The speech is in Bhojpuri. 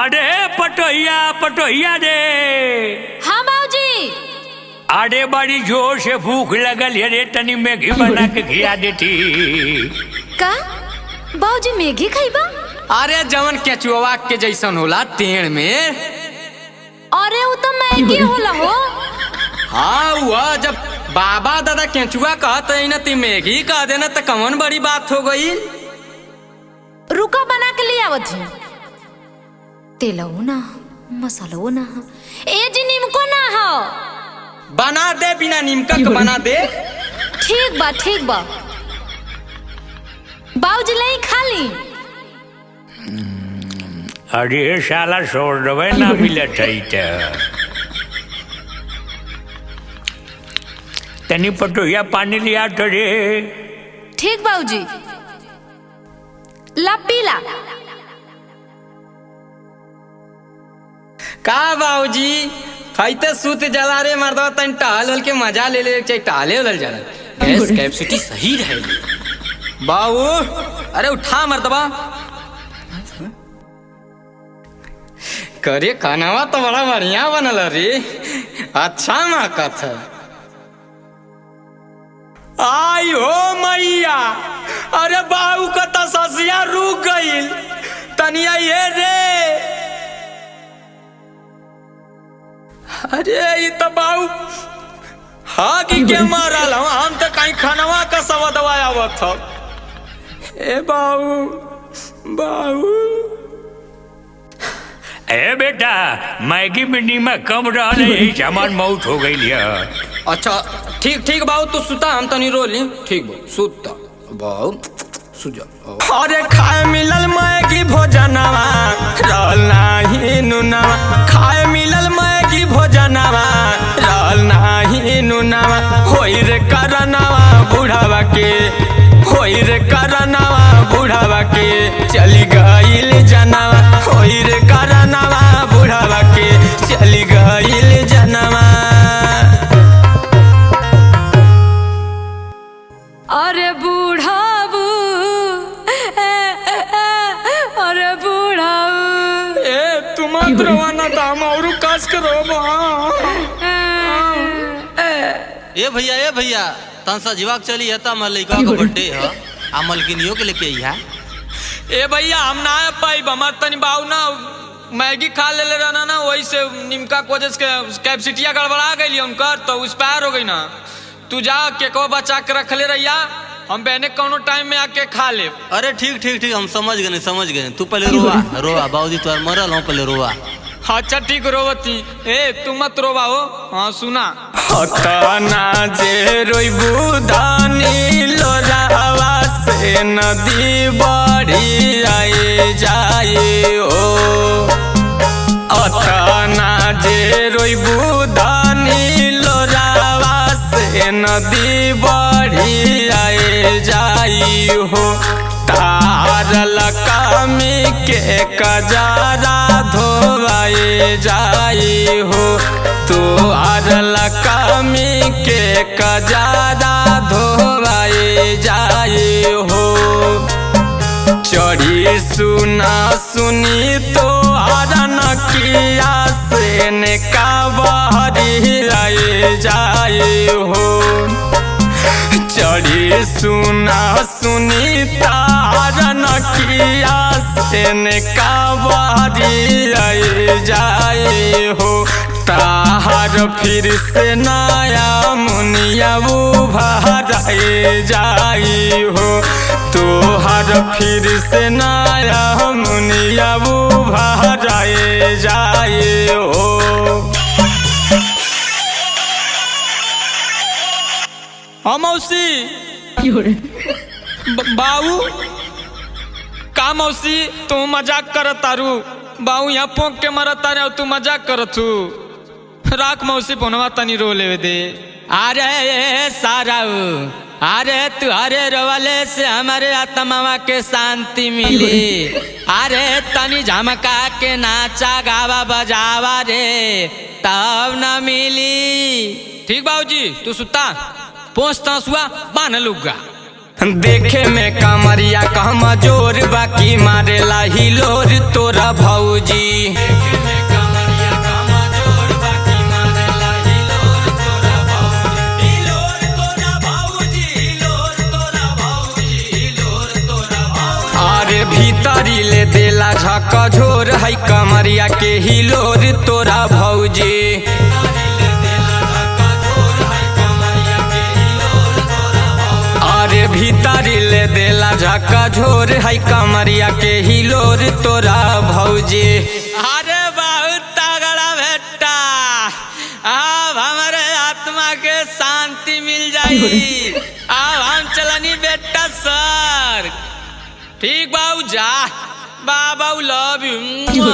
अरे पटोहिया पटोहिया दे। हाँ बाबूजी। अरे बड़ी जोर से भूख लगल है रे, तनी मैगी बना के खिला देती। का बाबूजी मैगी खाइबा? अरे जवन केचुआ के जैसन होला टेढ़ में। अरे वो तो मैगी होला हो। हाँ वह जब बाबा दादा केचुआ कहते न ती मैगी कह देना तो कौन बड़ी बात हो गई। रुका बना के ले आवत है। तेलऊ ना मसालो ना ए जी नीमको ना हो। बना दे बिना नीमका के बना दे। ठीक बा ठीक बा। बाबूजी ले खा ली। अरे साला छोड़ दबे ना मिलत है तनी पटोहिया पानी लिया तो रे। ठीक बाबूजी ला पीला। का बाबूजी खाइते सूत जला रे मर्दवा तन टहल के मजा ले ले चाहे टहले उलल जाला। गैस कैपेसिटी सही रहे बाबू। अरे उठा मर्दवा करे खानावा तो बड़ा बढ़िया बनल रे। अच्छा माकत है। आई हो मैया। अरे बाबू का तससिया रुक गईल तनिया ये रे। अरे ये तो बाबू हाँ कि क्या मारल हम तो कहीं खानवा का सवा दवाया हुआ था। ए बाबू बाबू। ए बेटा मैगी में नीमक कम रहा सामान मौत हो गई है। अच्छा ठीक ठीक बाबू तू सुता हम तनी रोली। ठीक बा सुता बाबू सुजा। अरे खाए मिलल मैगी भोजनवा रहल नाही नुनवा। खाए मिलल मैगी भोजनवा रहल नाही नुनवा। होई रे करनवा बुढ़ावा के। होई रे करनवा बुढ़ावा के चली गईल जनवा। होई रे करनवा बुढ़ावा के चली गईल जनवा। अरे बूढ़ाबू अरे बूढ़ाबू। ए तुम रवाना दाम और कस करो। ए भैया तनसा जीवाक चली है तम लइका का बर्थडे है आ मलकिनियो के लेके आई है। ए भैया हम ना पाई हमार तनी बाऊ ना मैगी खा ले रहना ना वही से निमका को के कैपेसिटिया गड़बड़ा गई उनकर तो एक्सपायर हो गई ना। तू जा केकवा बचा के रख ले रहिया हम बहने कोनो टाइम में आके खा ले। अरे ठीक ठीक ठीक हम समझ गए तू पहले रोवा रोवा बाबूजी तुम्हार मरल हूँ पहले रोवा। अच्छा ठीक रोवती। ए तू मत रोवा हो। हाँ सुना हतना जे रोइबू दानी लोरावा से नदी बड़ी आए जाए ओ। अतना जे रोइबू दानी लोरावा से नदी बड़ी आए जाई हो। तार लकामी के कजारा धोवाए जाई हो। तो आर लकामी के कजारा धोवाए जाई हो। चढ़ी सुना सुनी तो आर नकिया से ने काबरी आए जाई हो। चढ़ी सुना सुनी तार नकिया से ने काबरी आए जाए हो। तार फिर से नया मुनिया भराए जाई हो। तोहर फिर से नया मुनिया भराए जाए हो। हाँ मौसी बाबू का मौसी तू मजाक करत तारू। बाबू यहाँ पोंक के मरत तारे तू मजाक करत हूँ। राख मौसी फोनवा तनी रो ले दे। अरे सारा अरे तुहरे रोवले से हमारे आत्मा के शांति मिली। अरे तनी झमका के नाचा गावा बजावा रे तब न मिली। ठीक बाबूजी तू सुता पहुँचता सुआ बान लुगा। देखे में कमरिया कमजोर बाकी मारेला हिलोर तोरा भौजी। अरे भीतरी ले देला झकझोर है कमरिया के हिलोर तोरा भौजी। अरे भीतरी ले देला झकझोर है कमरिया के हिलोर तोरा भौजी। अरे बहुत तगड़ा बेटा, अब हमारे आत्मा के शांति मिल जाई। अब हम चलनी बेटा सर। ठीक बाबू जा, बाबा लव यू।